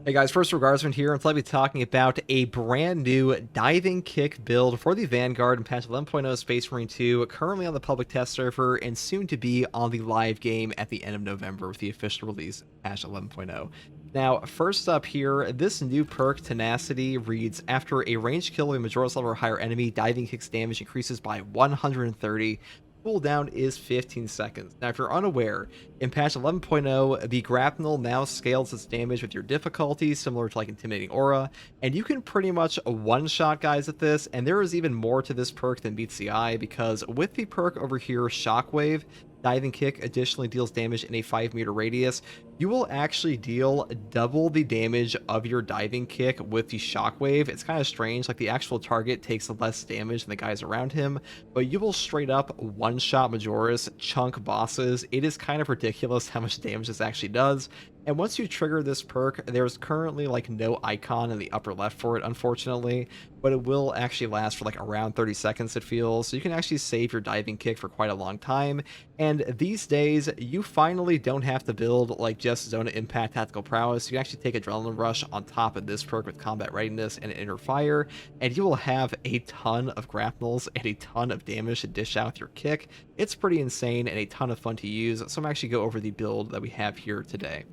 Hey guys, first Regardsman here, and today I'll be talking about a brand new diving kick build for the Vanguard in patch 11.0 Space Marine 2, currently on the public test server and soon to be on the live game at the end of November with the official release of patch 11.0. Now, first up here, this new perk, Tenacity, reads, after a ranged kill of a Majora's level or higher enemy, diving kick's damage increases by 130. Cooldown is 15 seconds. Now, if you're unaware, in patch 11.0, the grapnel now scales its damage with your difficulty, similar to like Intimidating Aura, and you can pretty much one-shot guys at this, and there is even more to this perk than meets the eye, because with the perk over here, Shockwave, Diving Kick additionally deals damage in a 5-meter radius. You will actually deal double the damage of your Diving Kick with the Shockwave. It's kind of strange, like the actual target takes less damage than the guys around him, but you will straight up one-shot Majora's, chunk bosses. It is kind of ridiculous how much damage this actually does. And once you trigger this perk, there's currently like no icon in the upper left for it, unfortunately, but it will actually last for like around 30 seconds, it feels. So you can actually save your Diving Kick for quite a long time. And these days, you finally don't have to build like just Zone of Impact Tactical Prowess. You can actually take Adrenaline Rush on top of this perk with Combat Readiness and Inner Fire, and you will have a ton of grapnels and a ton of damage to dish out with your kick. It's pretty insane and a ton of fun to use, so I'm actually go over the build that we have here today.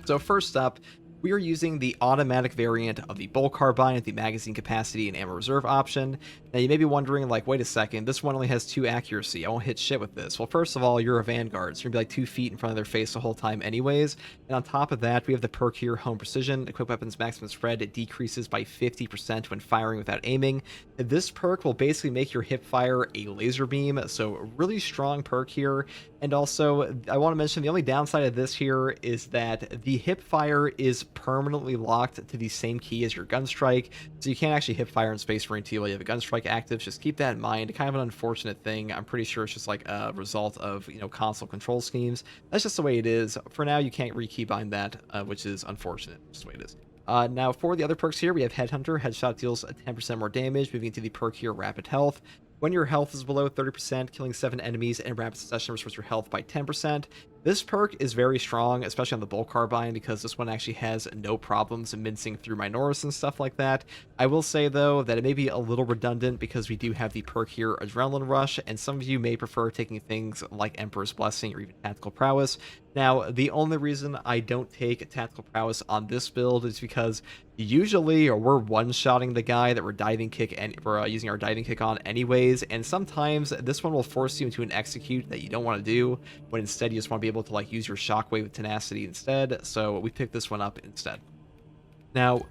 So first up, we are using the automatic variant of the Bolt Carbine at the magazine capacity and ammo reserve option. Now you may be wondering, like, wait a second, this one only has 2 accuracy. I won't hit shit with this. Well, first of all, you're a Vanguard, so you're gonna be like 2 feet in front of their face the whole time anyways. And on top of that, we have the perk here, Home Precision. Equip weapons maximum spread, it decreases by 50% when firing without aiming. This perk will basically make your hip fire a laser beam, so really strong perk here. And also, I want to mention the only downside of this here is that the hip fire is permanently locked to the same key as your gun strike, so you can't actually hip fire in Space Marine 2 while you have a gun strike active. Just keep that in mind. Kind of an unfortunate thing. I'm pretty sure it's just like a result of, you know, console control schemes. That's just the way it is. For now, you can't rekeybind that, which is unfortunate. Just the way it is. Now, for the other perks here, we have Headhunter. Headshot deals 10% more damage. Moving to the perk here, Rapid Health. When your health is below 30%, killing 7 enemies in rapid succession restores your health by 10%. This perk is very strong, especially on the Bolt Carbine, because this one actually has no problems mincing through Minoris and stuff like that. I will say, though, that it may be a little redundant because we do have the perk here, Adrenaline Rush, and some of you may prefer taking things like Emperor's Blessing or even Tactical Prowess. Now, the only reason I don't take Tactical Prowess on this build is because usually we're one-shotting the guy that we're diving kick and we're using our diving kick on anyways, and sometimes this one will force you into an execute that you don't want to do, when instead you just want to be able to like use your Shockwave with Tenacity instead, so we picked this one up instead. Now,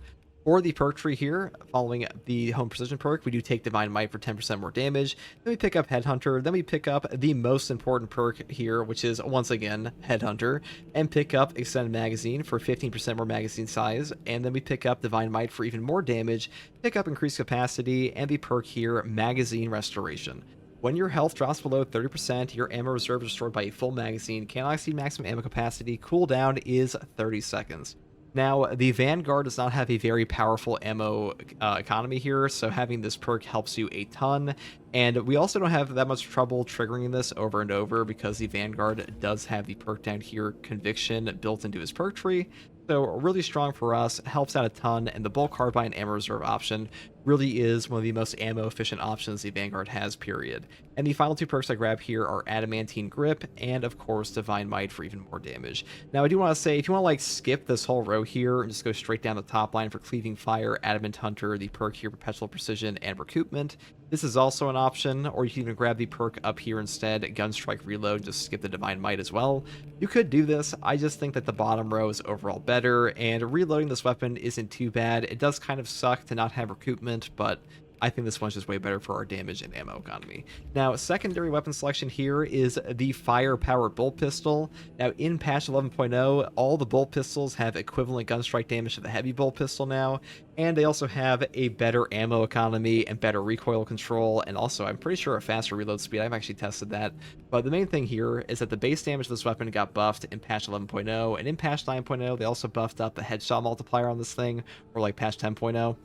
for the perk tree here, following the Home Precision perk, we do take Divine Might for 10% more damage. Then we pick up Headhunter. Then we pick up the most important perk here, which is, once again, Headhunter. And pick up Extended Magazine for 15% more magazine size. And then we pick up Divine Might for even more damage. Pick up Increased Capacity. And the perk here, Magazine Restoration. When your health drops below 30%, your ammo reserve is restored by a full magazine. Cannot exceed maximum ammo capacity. Cooldown is 30 seconds. Now, the Vanguard does not have a very powerful ammo economy here, so having this perk helps you a ton. And we also don't have that much trouble triggering this over and over because the Vanguard does have the perk down here, Conviction, built into his perk tree. So really strong for us, helps out a ton, and the Bolt Carbine ammo reserve option really is one of the most ammo efficient options the Vanguard has, period. And the final 2 perks I grab here are Adamantine Grip and, of course, Divine Might for even more damage. Now, I do want to say, if you want to like skip this whole row here and just go straight down the top line for Cleaving Fire, Adamant Hunter, the perk here, Perpetual Precision, and Recoupment, this is also an option, or you can even grab the perk up here instead, Gunstrike Reload, and just skip the Divine Might as well. You could do this. I just think that the bottom row is overall better, and reloading this weapon isn't too bad. It does kind of suck to not have Recoupment, but I think this one's just way better for our damage and ammo economy. Now, secondary weapon selection here is the fire-powered bolt pistol. Now, in patch 11.0, all the bolt pistols have equivalent gun strike damage to the heavy bolt pistol now, and they also have a better ammo economy and better recoil control, and also, I'm pretty sure, a faster reload speed. I've actually tested that. But the main thing here is that the base damage of this weapon got buffed in patch 11.0, and in patch 9.0, they also buffed up the headshot multiplier on this thing, or like patch 10.0.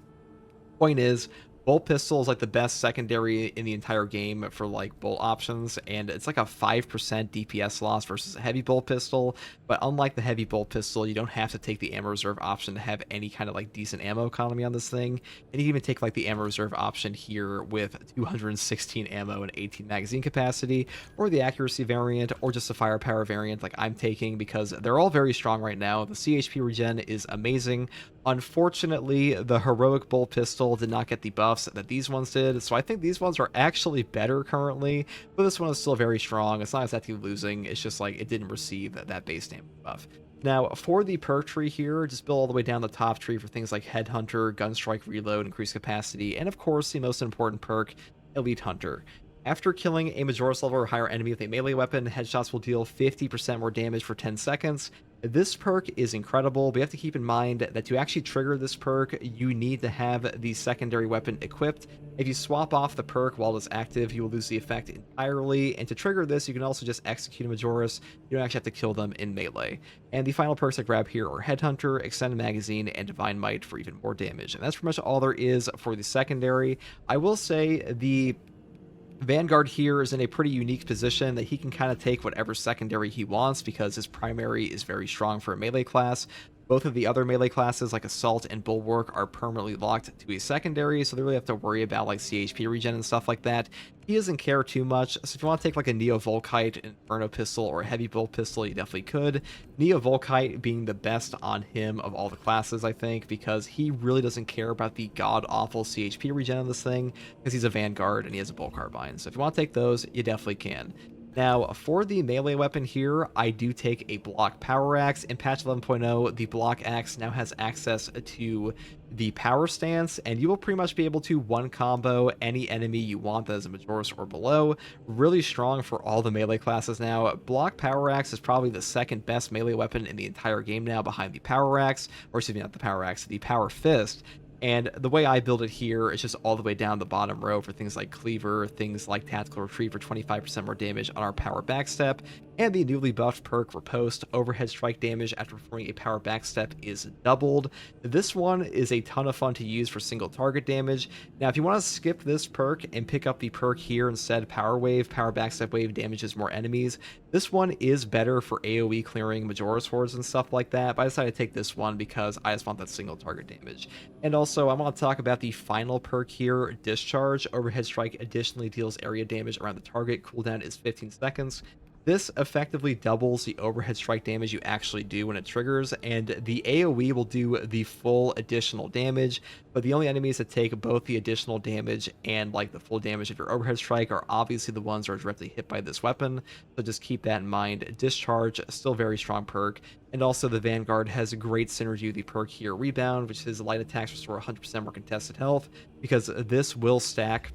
Point is, Bolt pistol is like the best secondary in the entire game for like bolt options, and it's like a 5% DPS loss versus a heavy bolt pistol. But unlike the heavy bolt pistol, you don't have to take the ammo reserve option to have any kind of like decent ammo economy on this thing. And you can even take like the ammo reserve option here with 216 ammo and 18 magazine capacity, or the accuracy variant, or just a firepower variant like I'm taking, because they're all very strong right now. The CHP regen is amazing. Unfortunately, the heroic bolt pistol did not get the buffs that these ones did, so I think these ones are actually better currently, but this one is still very strong. It's not exactly losing, it's just like it didn't receive that base damage buff. Now, for the perk tree here, just build all the way down the top tree for things like Headhunter, Gunstrike Reload, Increased Capacity, and of course the most important perk, Elite Hunter. After killing a Majora's level or higher enemy with a melee weapon, headshots will deal 50% more damage for 10 seconds. This perk is incredible, but you have to keep in mind that to actually trigger this perk, you need to have the secondary weapon equipped. If you swap off the perk while it's active, you will lose the effect entirely, and to trigger this, you can also just execute a Majora's. You don't actually have to kill them in melee. And the final perks I grab here are Headhunter, Extended Magazine, and Divine Might for even more damage. And that's pretty much all there is for the secondary. I will say the Vanguard here is in a pretty unique position that he can kind of take whatever secondary he wants because his primary is very strong for a melee class. Both of the other melee classes like Assault and Bulwark are permanently locked to a secondary, so they really have to worry about like CHP regen and stuff like that. He doesn't care too much, so if you want to take like a Neo Volkite, Inferno Pistol, or a Heavy Bolt Pistol, you definitely could. Neo Volkite being the best on him of all the classes, I think, because he really doesn't care about the god-awful CHP regen on this thing, because he's a Vanguard and he has a Bolt Carbine. So if you want to take those, you definitely can. Now, for the melee weapon here, I do take a Block Power Axe. In patch 11.0, the Block Axe now has access to the Power Stance, and you will pretty much be able to one-combo any enemy you want that is a Majora's or below. Really strong for all the melee classes now. Block Power Axe is probably the second best melee weapon in the entire game now behind the Power Axe, or excuse me, not the Power Axe, the Power Fist. And the way I build it here is just all the way down the bottom row for things like Cleaver, things like Tactical Retreat for 25% more damage on our Power Backstep, and the newly buffed perk Riposte. Overhead strike damage after performing a Power Backstep is doubled. This one is a ton of fun to use for single target damage. Now, if you want to skip this perk and pick up the perk here instead, Power Wave, Power Backstep Wave damages more enemies. This one is better for AoE clearing Majora's hordes and stuff like that, but I decided to take this one because I just want that single target damage. And also, I want to talk about the final perk here, Discharge. Overhead Strike additionally deals area damage around the target. Cooldown is 15 seconds. This effectively doubles the overhead strike damage you actually do when it triggers, and the AoE will do the full additional damage, but the only enemies that take both the additional damage and like the full damage of your overhead strike are obviously the ones that are directly hit by this weapon, so just keep that in mind. Discharge, still very strong perk, and also the Vanguard has a great synergy with the perk here, Rebound, which is light attacks restore 100% more contested health, because this will stack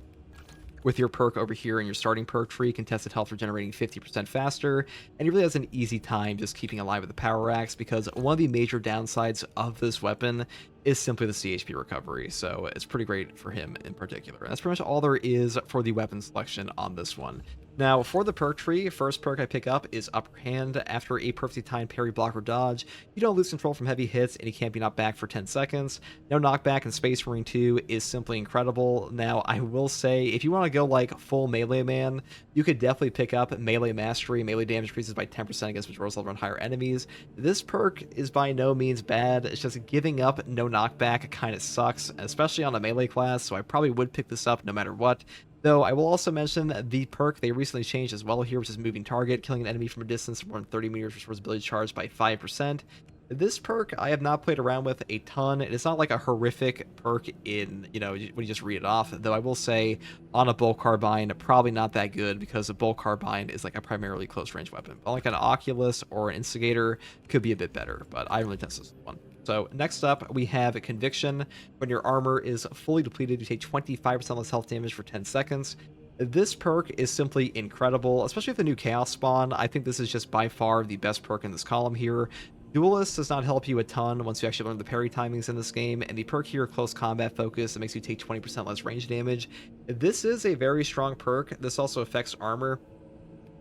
with your perk over here in your starting perk tree. Contested health regenerating 50% faster, and he really has an easy time just keeping alive with the Power Axe, because one of the major downsides of this weapon is simply the CHP recovery, so it's pretty great for him in particular. And that's pretty much all there is for the weapon selection on this one. Now, for the perk tree, first perk I pick up is Upper Hand. After a perfectly timed parry, block, or dodge, you don't lose control from heavy hits, and you can't be knocked back for 10 seconds. No knockback in Space Marine 2 is simply incredible. Now, I will say, if you want to go like full melee man, you could definitely pick up Melee Mastery. Melee damage increases by 10% against Majora's level and higher enemies. This perk is by no means bad. It's just giving up no knockback kind of sucks, especially on a melee class, so I probably would pick this up no matter what. Though I will also mention the perk they recently changed as well here, which is Moving Target. Killing an enemy from a distance of more than 30 meters restores ability charge by 5%. This perk I have not played around with a ton. It's not like a horrific perk in, you know, when you just read it off. Though I will say on a Bolt Carbine, probably not that good, because a Bolt Carbine is like a primarily close range weapon. But like an Oculus or an Instigator could be a bit better, but I really test this one. So next up, we have Conviction. When your armor is fully depleted, you take 25% less health damage for 10 seconds. This perk is simply incredible, especially with the new Chaos spawn. I think this is just by far the best perk in this column here. Duelist does not help you a ton once you actually learn the parry timings in this game, and the perk here, Close Combat Focus, that makes you take 20% less range damage. This is a very strong perk. This also affects armor.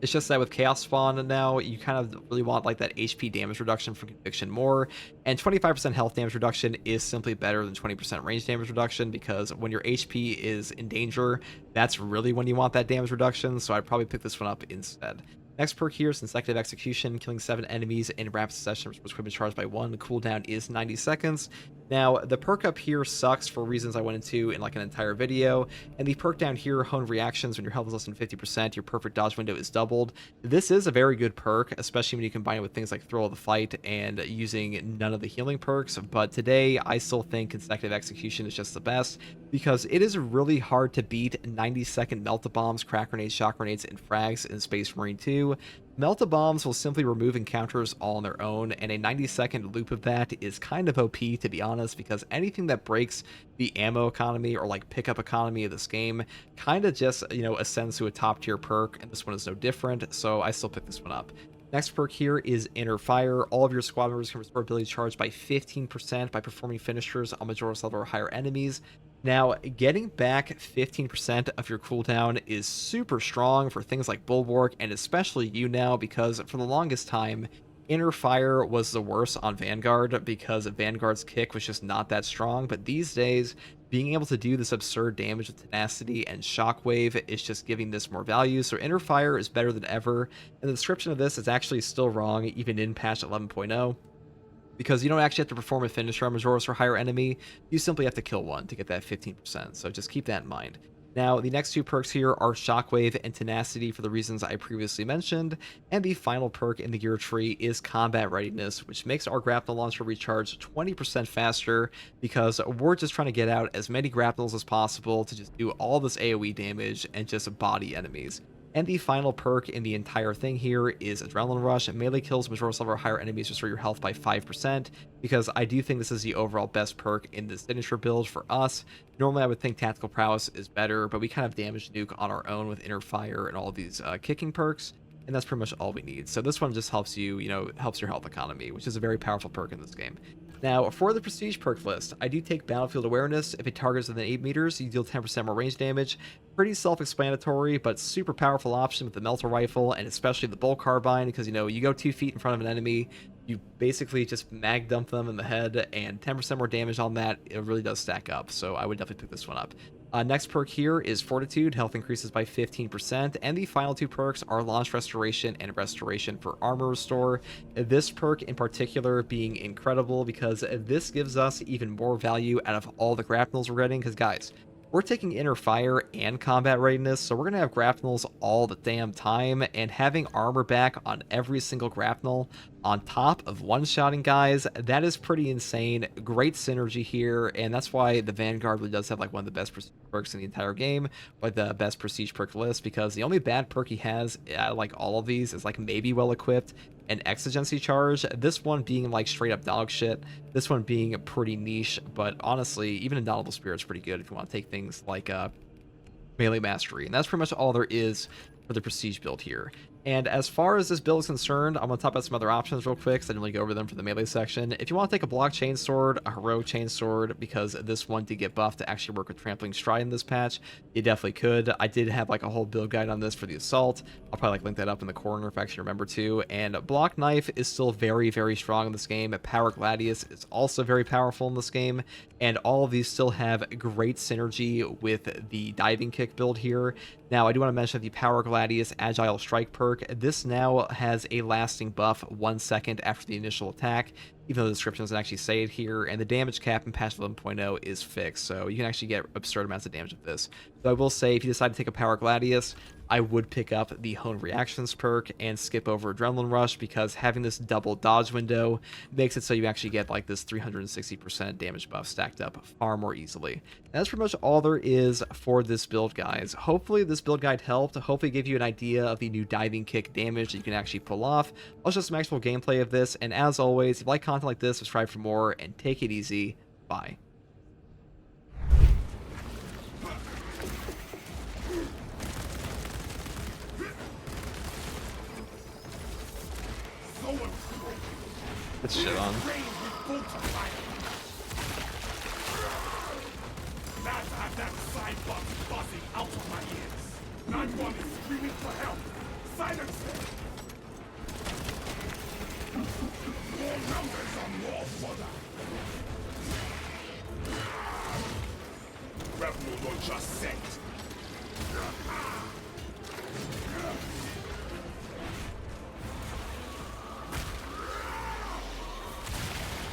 It's just that with Chaos Spawn now, you kind of really want like that HP damage reduction from Conviction more, and 25% health damage reduction is simply better than 20% range damage reduction, because when your HP is in danger, that's really when you want that damage reduction, so I'd probably pick this one up instead. Next perk here is Consecutive Execution, killing 7 enemies in rapid succession, which equipment charged by 1. The cooldown is 90 seconds. Now, the perk up here sucks for reasons I went into in like an entire video, and the perk down here, Hone Reactions, when your health is less than 50%, your perfect dodge window is doubled. This is a very good perk, especially when you combine it with things like Thrill of the Fight and using none of the healing perks, but today I still think Consecutive Execution is just the best, because it is really hard to beat 90-second Melt-A-Bombs, Crack Grenades, Shock Grenades, and Frags in Space Marine 2. Melt-A-Bombs will simply remove encounters all on their own, and a 90-second loop of that is kind of OP, to be honest, because anything that breaks the ammo economy or like pickup economy of this game kind of just, ascends to a top tier perk, and this one is no different, so I still pick this one up. Next perk here is Inner Fire. All of your squad members can restore ability charge by 15% by performing finishers on Majora's level or higher enemies. Now, getting back 15% of your cooldown is super strong for things like Bulwark, and especially you now, because for the longest time, Inner Fire was the worst on Vanguard because Vanguard's kick was just not that strong, but these days, being able to do this absurd damage with Tenacity and Shockwave is just giving this more value, so Inner Fire is better than ever, and the description of this is actually still wrong, even in patch 11.0. Because you don't actually have to perform a finisher on Majora's or higher enemy, you simply have to kill one to get that 15%, so just keep that in mind. Now, the next two perks here are Shockwave and Tenacity for the reasons I previously mentioned, and the final perk in the gear tree is Combat Readiness, which makes our grapnel launcher recharge 20% faster, because we're just trying to get out as many grapnels as possible to just do all this AoE damage and just body enemies. And the final perk in the entire thing here is Adrenaline Rush. Melee kills Majora's level or higher enemies restore your health by 5%, because I do think this is the overall best perk in the signature build for us. Normally I would think Tactical Prowess is better, but we kind of damage nuke on our own with Inner Fire and all of these kicking perks, and that's pretty much all we need. So this one just helps you, helps your health economy, which is a very powerful perk in this game. Now, for the Prestige perk list, I do take Battlefield Awareness. If it targets within 8 meters, you deal 10% more range damage. Pretty self-explanatory, but super powerful option with the Melter Rifle, and especially the Bolt Carbine, because, you go 2 feet in front of an enemy, you basically just mag dump them in the head, and 10% more damage on that, it really does stack up, so I would definitely pick this one up. Next perk here is Fortitude. Health increases by 15%, and the final two perks are Launch Restoration and Restoration for Armor Restore. This perk in particular being incredible because this gives us even more value out of all the grapnels we're getting, because guys, we're taking Inner Fire and Combat Readiness, so we're going to have grapnels all the damn time, and having armor back on every single grapnel on top of one-shotting guys, that is pretty insane. Great synergy here, and that's why the Vanguard really does have like one of the best prestige perks in the entire game, like the best prestige perk list, because the only bad perk he has, like all of these, is like maybe well-equipped and Exigency Charge, this one being like straight up dog shit, this one being pretty niche, but honestly, even Indomitable Spirit's pretty good if you want to take things like Melee Mastery, and that's pretty much all there is for the Prestige build here. And as far as this build is concerned, I'm going to talk about some other options real quick, because I didn't really go over them for the melee section. If you want to take a block chainsword, a heroic chainsword, because this one did get buffed to actually work with trampling stride in this patch, you definitely could. I did have like a whole build guide on this for the assault. I'll probably link that up in the corner if I actually remember to. And block knife is still very, very strong in this game. Power Gladius is also very powerful in this game, and all of these still have great synergy with the diving kick build here. Now, I do want to mention the Power Gladius Agile Strike perk. This now has a lasting buff 1 second after the initial attack, even though the description doesn't actually say it here, and the damage cap in patch 11.0 is fixed, so you can actually get absurd amounts of damage with this. So I will say, if you decide to take a Power Gladius, I would pick up the Hone Reactions perk and skip over Adrenaline Rush, because having this double dodge window makes it so you actually get like this 360% damage buff stacked up far more easily. And that's pretty much all there is for this build, guys. Hopefully this build guide helped. Hopefully it gave you an idea of the new diving kick damage that you can actually pull off. Also some actual gameplay of this, and as always, if you like content like this, subscribe for more, and take it easy. Bye. It's shit on. That side buzzing out of my ears. Not one is screaming for help. Silence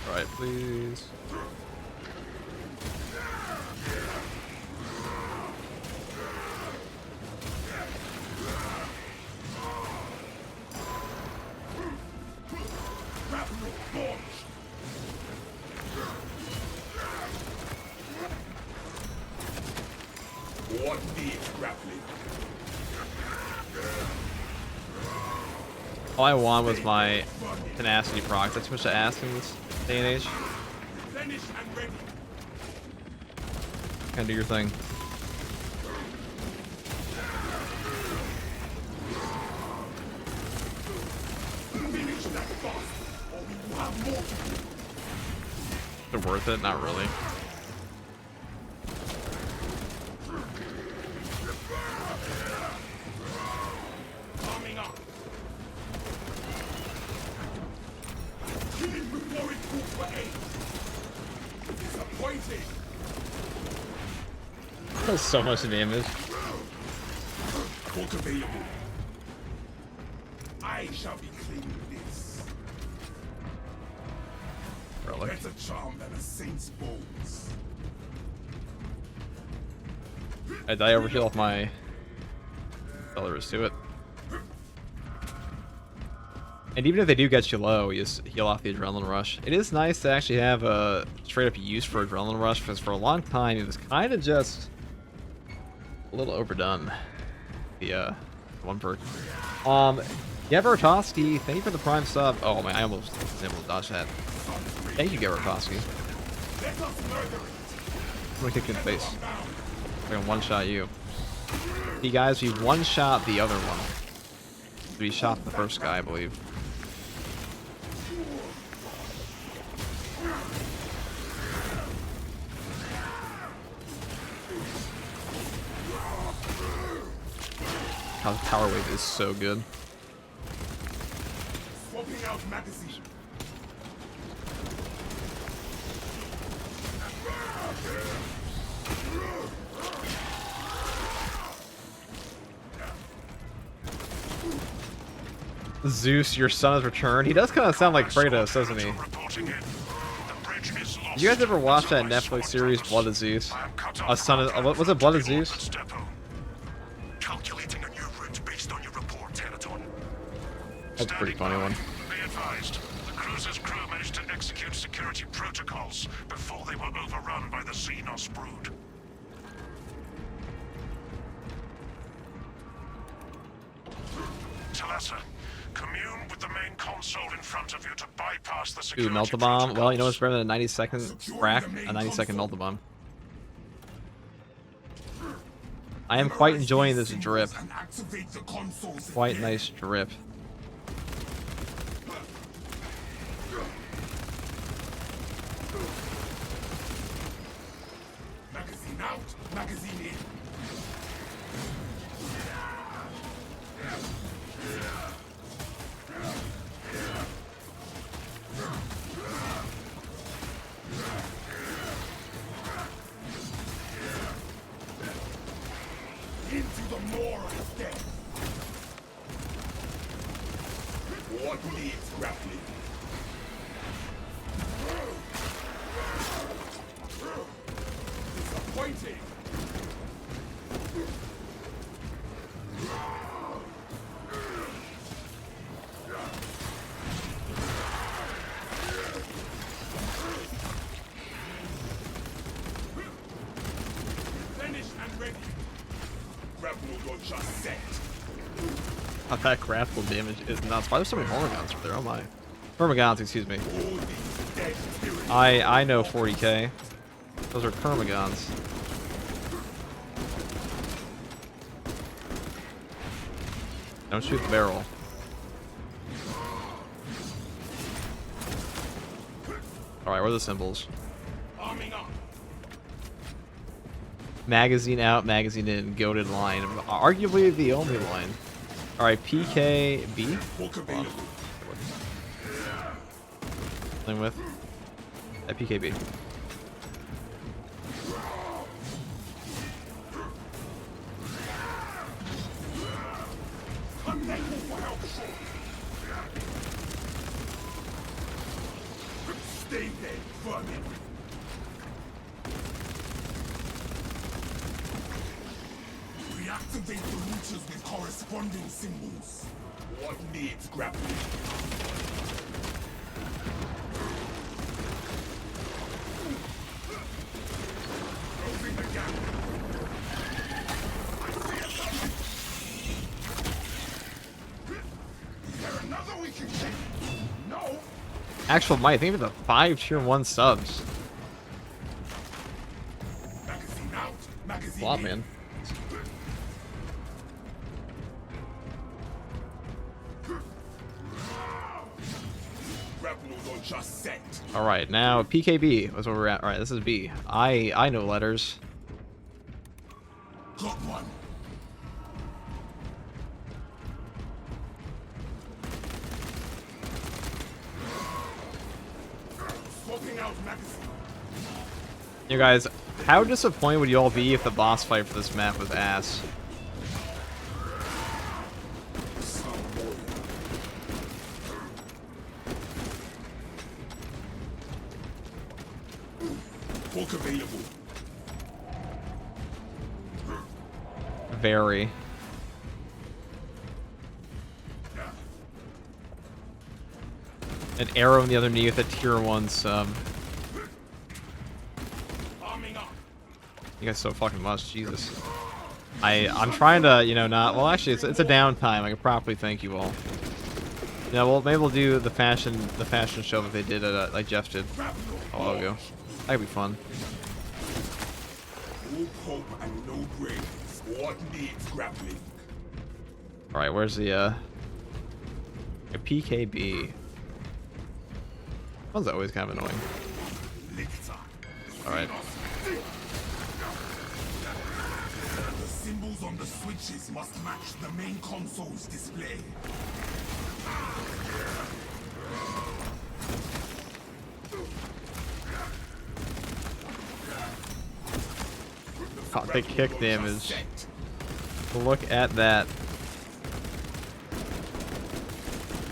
Alright, please. What needs grappling? All I want was my tenacity proc. That's too much to ask in this day and age. Finish and ready. Kinda do your thing. Finish that fast, or we will have more to do. Is it worth it? Not really. Arming up. Killing before it calls for aid. Disappointing. That's so much damage. Book available. I shall be claiming this. Relic. Better charm than a saint's bones. I die overheal off my. All there is to it. And even if they do get you low, you just heal off the adrenaline rush. It is nice to actually have a straight up use for adrenaline rush, because for a long time it was kind of just a little overdone. The one perk. Gavrotowski, thank you for the prime sub. Oh man, I almost dodged that. Thank you, Gavrotowski. I'm gonna kick you in the face. I'm gonna one-shot you. See guys, we one-shot the other one. We shot the first guy, I believe. Oh, Power Wave is so good. Swapping out magazine. Zeus, your son has returned. He does kind of sound like Kratos, doesn't he? Did you guys ever watch that Netflix series, Blood of Zeus? A son of, what was it, Blood of Zeus? Calculating a new route based on your report, Teraton. That's a pretty funny one. Be advised, the cruiser's crew managed to execute security protocols before they were overrun by the Xenos brood. Talassa, commune with the main console in front of you to bypass the Ooh, security melt the bomb. Well, you know what's protocols. better than a 90-second crack? A 90-second melt the bomb. I am quite enjoying this drip. And activate the consoles Quite again. nice drip. Magazine out, magazine in. Into the maw of death. What needs grappling? Disappointing. Finished and ready. Grapple will just set. That grapple damage is nuts. Why are there so many Hormigons up there? Oh my. Hormigons, excuse me. All these dead spirits. I know 40k. Those are Kermagons. Don't shoot the barrel. Alright, where are the symbols? Arming up. Magazine out, magazine in, goated line. Arguably the only line. Alright, PKB. Book available. Dealing with at PKB. Stay there, vermin. Reactivate the routers with corresponding symbols. What needs grappling? Closing the gap. I see it coming. Is there another we can take? No. Actual might. I think of the 5 tier 1 subs. Magazine out. Magazine A lot, in. man. Grapple don't just set. All right, now PKB was where we're at. All right, this is B. I know letters. Got one. Swapping out magazine. You guys, how disappointed would you all be if the boss fight for this map was ass? Fork available. Very. An arrow in the other knee with a tier 1 sub. Arming up. You guys so fucking much, Jesus. I'm trying to, you know, not. Well, actually, it's a downtime. I can properly thank you all. Yeah, well, maybe we'll do the fashion show that they did at like Jeff did a while ago. That'd be fun. No hope and no brains. What needs grappling? All right, where's the a PKB? One's always kind of annoying. All right. The symbols on the switches must match the main console's display. The kick damage. Look at that.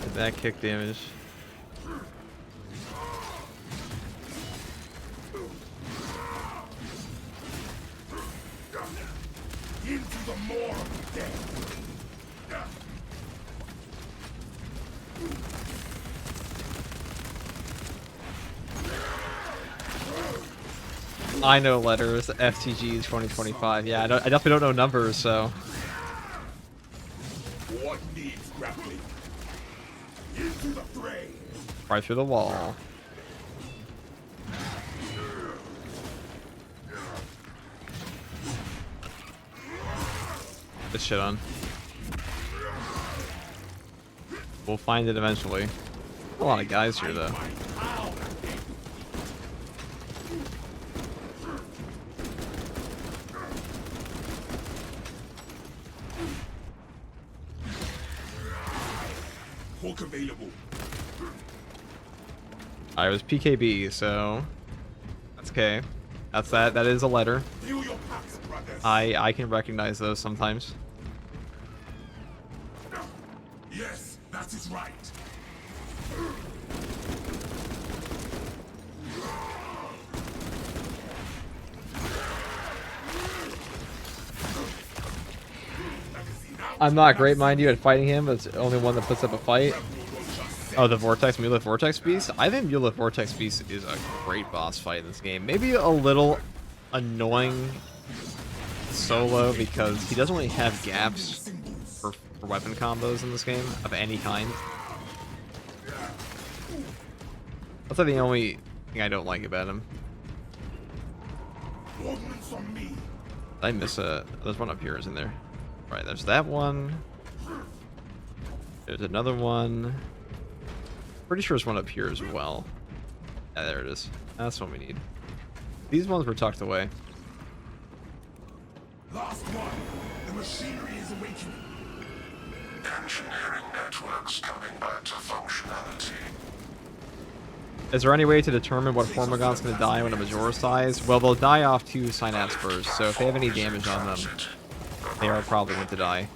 At that kick damage. Into the more of the dead. I know letters. FTGs 2025. Yeah, I definitely don't know numbers, so. What needs grappling? Into the fray. Right through the wall. This shit on. We'll find it eventually. A lot of guys here, though. Hook available. I was PKB, so that's okay. That's that. That is a letter. Feel your packs, brothers. I can recognize those sometimes. Yes, that is right. I'm not great, mind you, at fighting him, but it's the only one that puts up a fight. Oh, the Vortex, Muleth Vortex Beast? I think Muleth Vortex Beast is a great boss fight in this game. Maybe a little annoying solo because he doesn't really have gaps for weapon combos in this game of any kind. That's like the only thing I don't like about him. Ordnance on me. Did I miss a... There's one up here, isn't there? Right, there's that one. There's another one. Pretty sure there's one up here as well. Yeah, there it is. That's what we need. These ones were tucked away. Last one. The machinery is awakening. Engineering networks coming back to functionality. Is there any way to determine what Formagon's going to die when a Majora's dies? Well, they'll die off 2 Synapse bursts, so if they have any damage on them, they are probably going to die.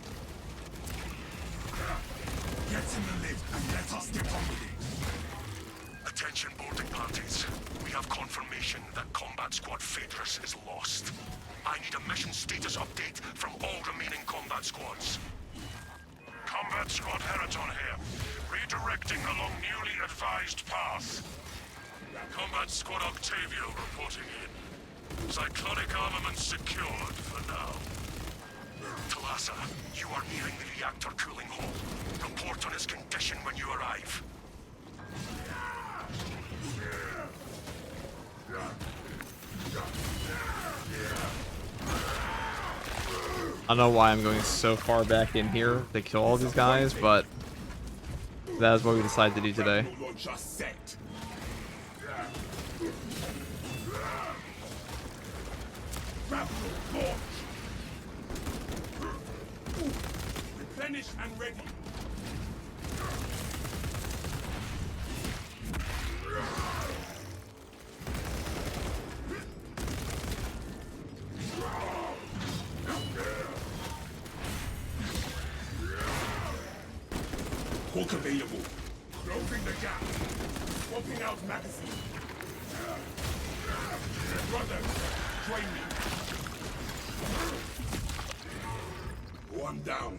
Get in the lift and let us get on with it. Attention boarding parties. fortress is lost. I need a mission status update from all remaining combat squads. Combat Squad Heraton here. Redirecting along newly advised path. Combat Squad Octavio reporting in. Cyclonic armaments secured for now. Talassa, you are nearing the reactor cooling hall. Report on its condition when you arrive. I don't know why I'm going so far back in here to kill all these guys, but that is what we decided to do today. Replenish and ready. Hook available. Closing the gap. Swapping out magazine. Brothers, join me. One down.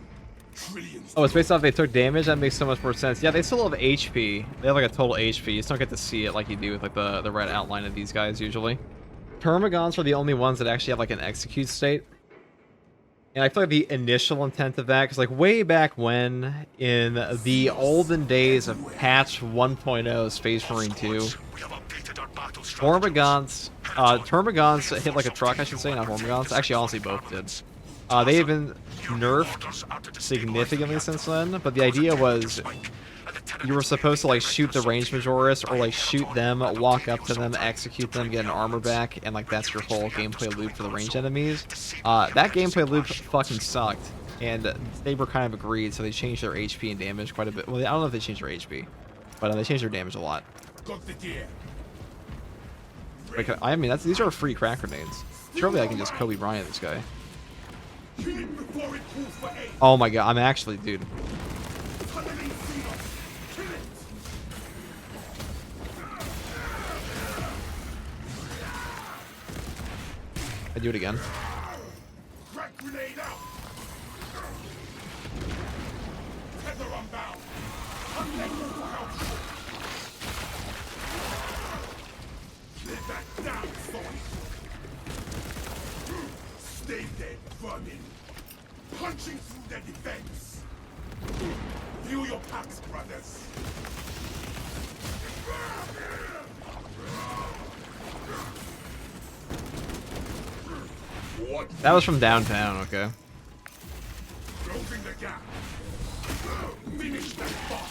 Trillions. Oh, it's based off they took damage? That makes so much more sense. Yeah, they still have HP. They have like a total HP. You just don't get to see it like you do with like the red outline of these guys usually. Termagants are the only ones that actually have like an execute state. And I feel like the initial intent of that, because like way back when, in the olden days of patch 1.0 Space Marine 2, Termagants hit like a truck, I should say, not Hormagants. Actually, honestly, both did. They've been nerfed significantly since then, but the idea was you were supposed to like shoot the range Majoris, or like shoot them, walk up to them, execute them, get an armor back, and like that's your whole gameplay loop for the ranged enemies. That gameplay loop fucking sucked, and they were kind of agreed, so they changed their HP and damage quite a bit. Well, I don't know if they changed their HP, but they changed their damage a lot. Like, I mean, these are free crack grenades. Surely I can just Kobe Bryant this guy. Oh my god, I'm actually, dude. I do it again. Crack grenade out. Tether unbound. Let that down, son. Stay dead, vermin. Punching through their defense. Feel your packs, brothers. That was from downtown, okay. Closing the gap. Finish that boss.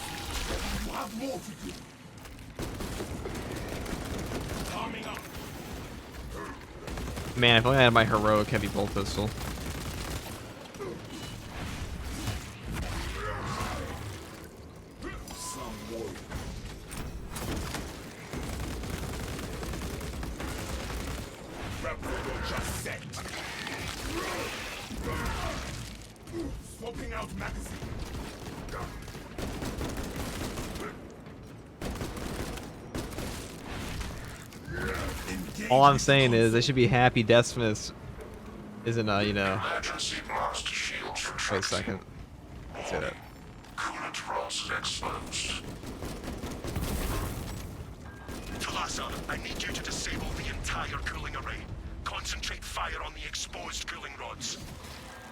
You have more to do. Arming up. Man, if only I had my heroic heavy bolt pistol. Swapping out magazine. All I'm saying is they should be happy Decimus isn't, you know... Emergency blast shields Wait a second. Let's say that. Coolant rods exposed. Talassa, I need you to disable the entire cooling array. Concentrate fire on the exposed cooling rods.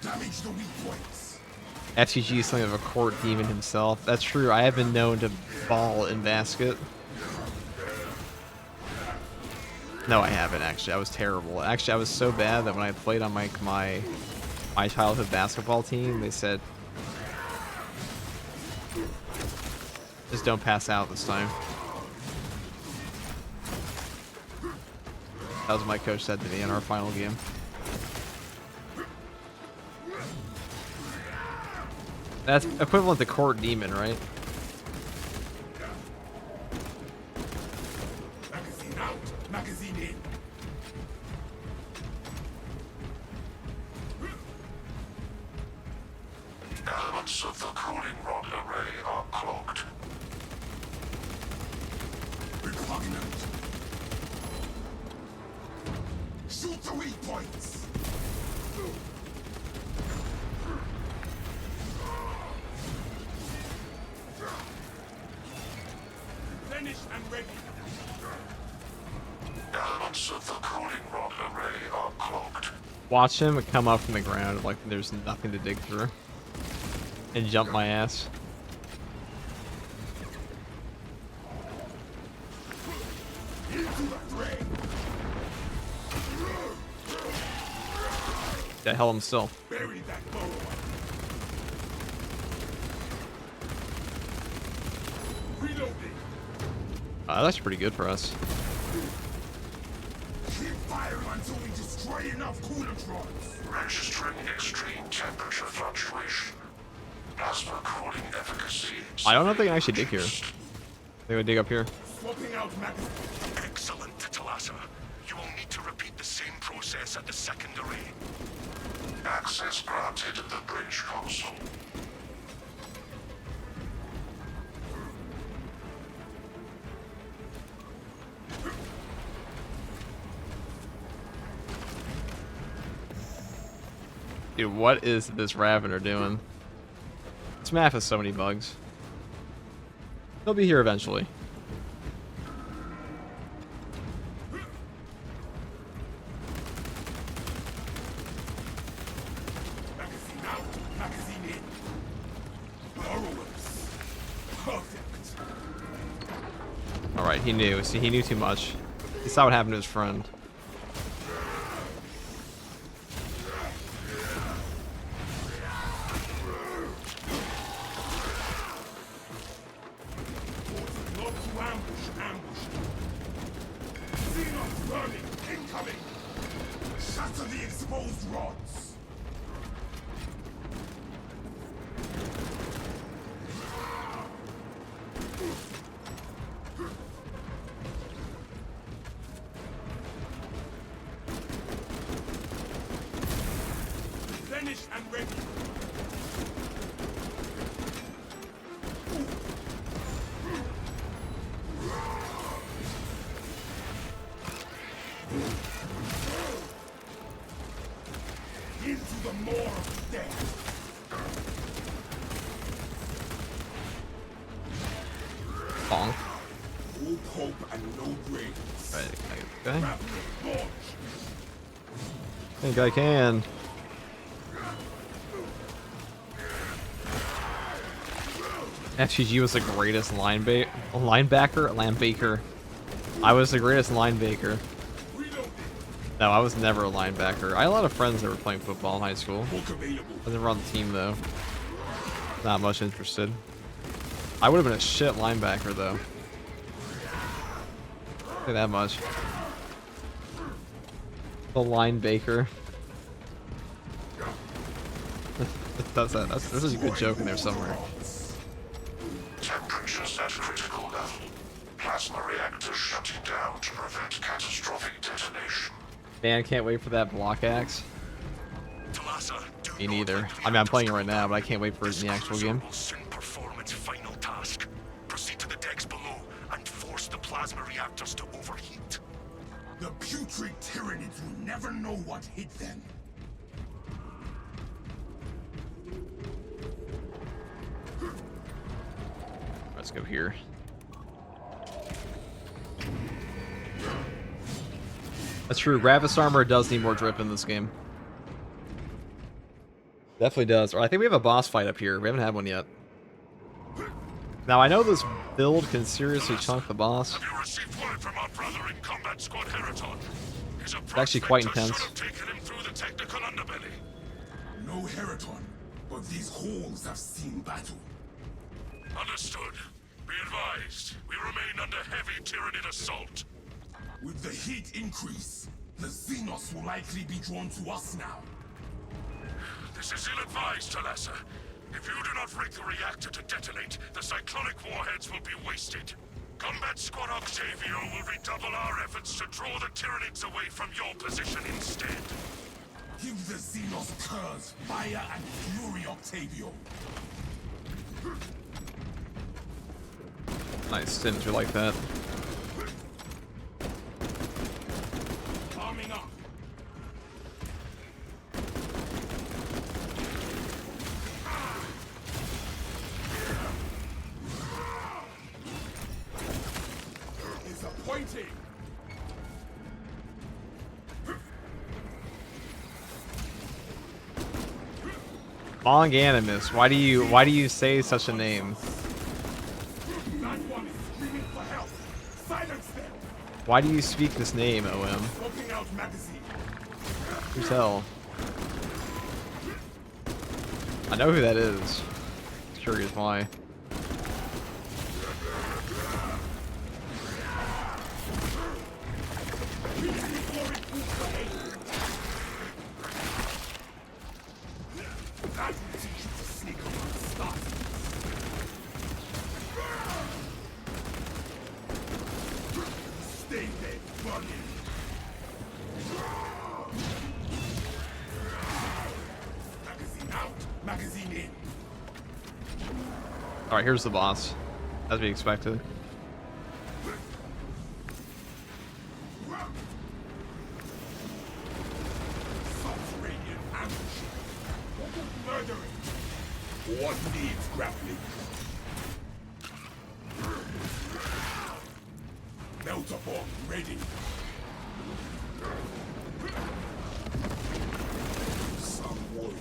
Damage the weak points. FTG is something of a court demon himself. That's true. I have been known to ball in basket. No, I haven't, actually. I was terrible. Actually, I was so bad that when I played on my childhood basketball team, they said, just don't pass out this time. That was what my coach said to me in our final game. That's equivalent to court demon, right? Magazine out. Magazine in. Elements of the cooling rod array are clogged. Repugnant. Shoot the weak points. Finished and ready. Elements of the cooling rod array are cloaked. Watch him come up from the ground like there's nothing to dig through. And jump my ass. Into the fray. Yeah, held him still. Bury that bow. Reloading. That's actually pretty good for us. Keep firing until we destroy enough coolantrons. Registering extreme temperature fluctuation. Plasma cooling efficacy. I don't know if they can actually dig here. They would dig up here. Swapping out magazines. Excellent, Talassa. You will need to repeat the same process at the second array. Access granted at the bridge console. Dude, what is this Ravener doing? This map has so many bugs. He'll be here eventually. Magazine out. Magazine in. Burrowers. Perfect. Alright, he knew. See, he knew too much. He saw what happened to his friend. Not to ambush. Xenos burning. Incoming. Shatter the exposed rods. Finished and ready. Into the maw of death. Bonk. No hope and no brains. Right, okay. Rapid launch. I think I can. FGG was the greatest linebacker. I was the greatest linebacker. Reloading. No, I was never a linebacker. I had a lot of friends that were playing football in high school. Book available. I was never on the team though. Not much interested. I would have been a shit linebacker though. Say that much. The linebacker. That's this is a good joke in there somewhere. Temperatures at critical level. Plasma reactors shutting down to prevent catastrophic detonation. Man, can't wait for that block axe. Talassa, do Me not neither. let the I mean, I'm playing it right reactors now, but I can't wait for it in the actual This game. cruiser will soon perform its final task. Proceed to the decks below and force the plasma reactors to overheat. The putrid tyrannids will never know what hit them. Let's go here. That's true. Gravis armor does need more drip in this game. Definitely does. Or I think we have a boss fight up here. We haven't had one yet. Now I know this build can seriously chunk the boss. Have you received word from our brother in Combat Squad Heraton? His Actually quite prospector intense. should have taken him through the technical underbelly. No Heraton, but these halls have seen battle. Understood. Be advised, we remain under heavy Tyranid assault. With the heat increase, the Xenos will likely be drawn to us now. This is ill-advised, Talassa. If you do not rig the reactor to detonate, the cyclonic warheads will be wasted. Combat Squad Octavio will redouble our efforts to draw the Tyranids away from your position instead. Give the Xenos curse, fire, and fury, Octavio. Nice, didn't you like that? Arming up. Longanimus. Why do you say such a name? That one is screaming for help. Silence them. Why do you speak this name, OM? Smoking out magazine. Who tell? I know who that is. Curious why. That will teach you to sneak around stars. Stay there, bugging. Magazine out, magazine in. Alright, here's the boss. As we expected. Subterranean ambush. Murdering. What needs grappling? Melter bomb ready. Some warrior.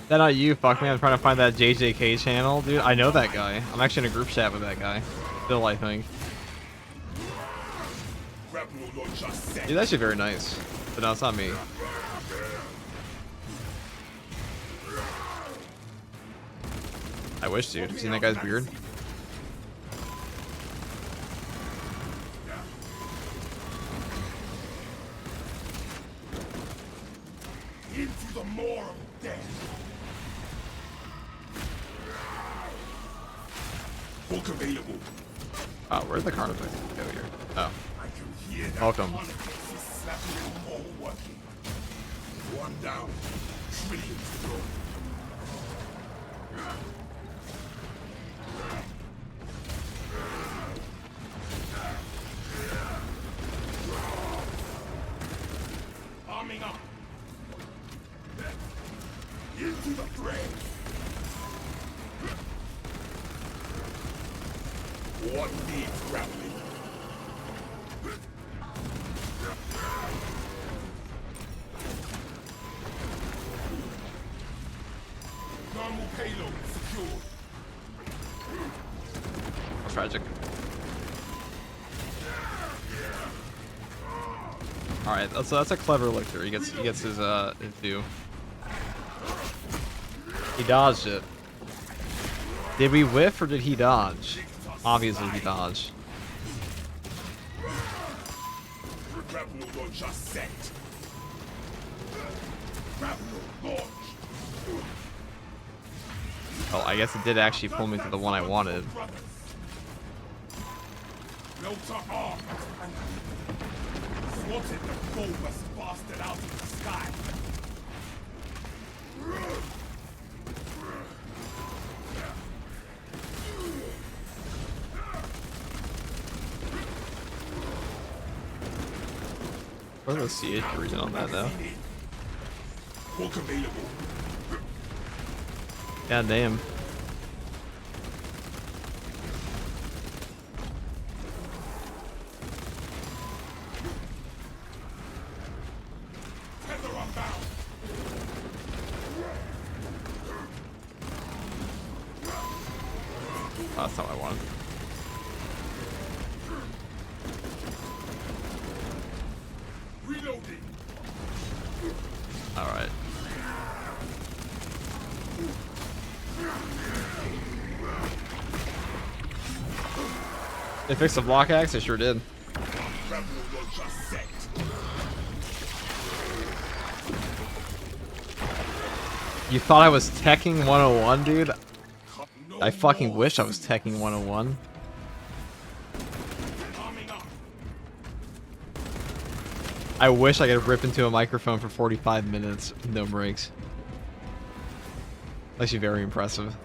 That not you, fuck me. I'm trying to find that JJK channel, dude. I know that guy. I'm actually in a group chat with that guy. Still, I think. Grapnel launcher set. He's actually very nice. But no, it's not me. I wish, dude. Have you seen that guy's beard? Into the maw of death. Book available. Oh, where'd the carnivore go here? Oh. I can hear that. Welcome. Context is slapping them all working. One down. Trillions to go. Arming up. Into the fray. What needs grappling? Normal payload secured. Tragic. Alright, so that's a clever lictor. He gets his due. He dodged it. Did we whiff or did he dodge? Obviously he dodged. Grapnel launcher set. Grapnel launch. Oh, I guess it did actually pull me to the one I wanted. Melter arm. Swatted the bulbous bastard out of the sky. Where's the CH region on that though? Book available. God damn. Tether unbound. Oh, that's not what I wanted. Reloading. Alright. They fixed the block axe? They sure did. Grapnel launcher set. You thought I was teching 101, dude? No I fucking more. wish I was teching 101. Arming up. I wish I could rip into a microphone for 45 minutes, no breaks. Actually very impressive.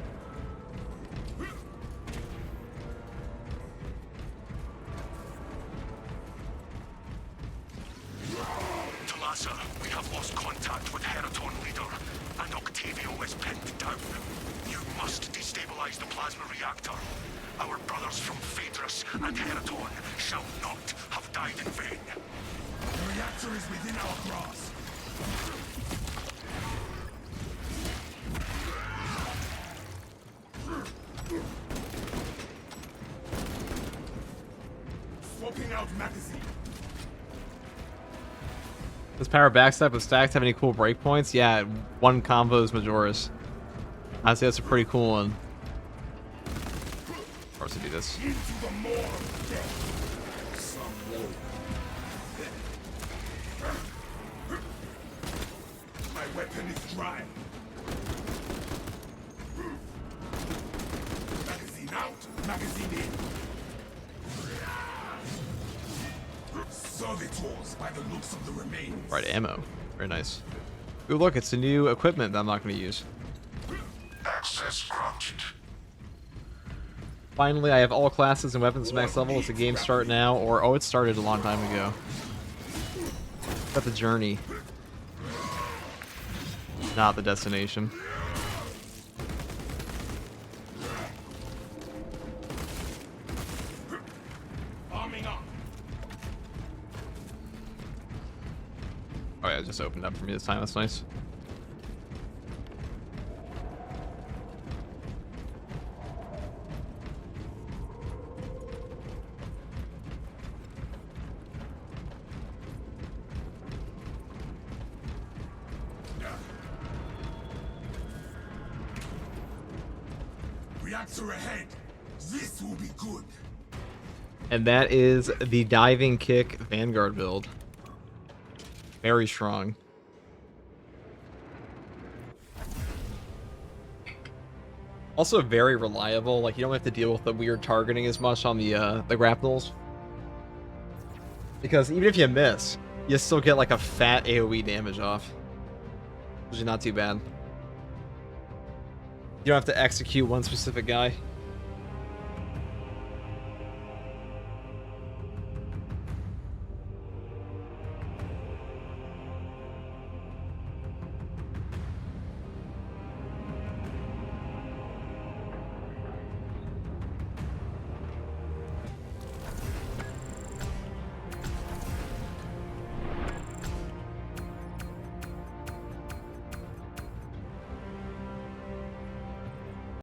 Talassa, we have lost contact with Heraton leader, and Octavio is pinned down. You must destabilize the plasma reactor. Our brothers from Phaedrus and Heraton shall not have died in vain. The reactor is within our grasp. Swapping out magazine. Does power backstab with stacks have any cool breakpoints? Yeah, one combos Majora's. Honestly, that's a pretty cool one. Of course, to do this. Into the maw of death. Some war. My weapon is dry. Magazine out. Magazine in. Servitors by the looks of the remains. Right, ammo. Very nice. Ooh, look, it's the new equipment that I'm not going to use. Access granted. Finally, I have all classes and weapons max level. Is the game start now? Or, oh, it started a long time ago. Got the journey. Not the destination. Arming up. Oh yeah, it just opened up for me this time. That's nice. Reactor ahead. This will be good. And that is the diving kick Vanguard build. Very strong. Also very reliable. Like, you don't have to deal with the weird targeting as much on the grapnels. Because even if you miss, you still get like a fat AoE damage off. Which is not too bad. You don't have to execute one specific guy.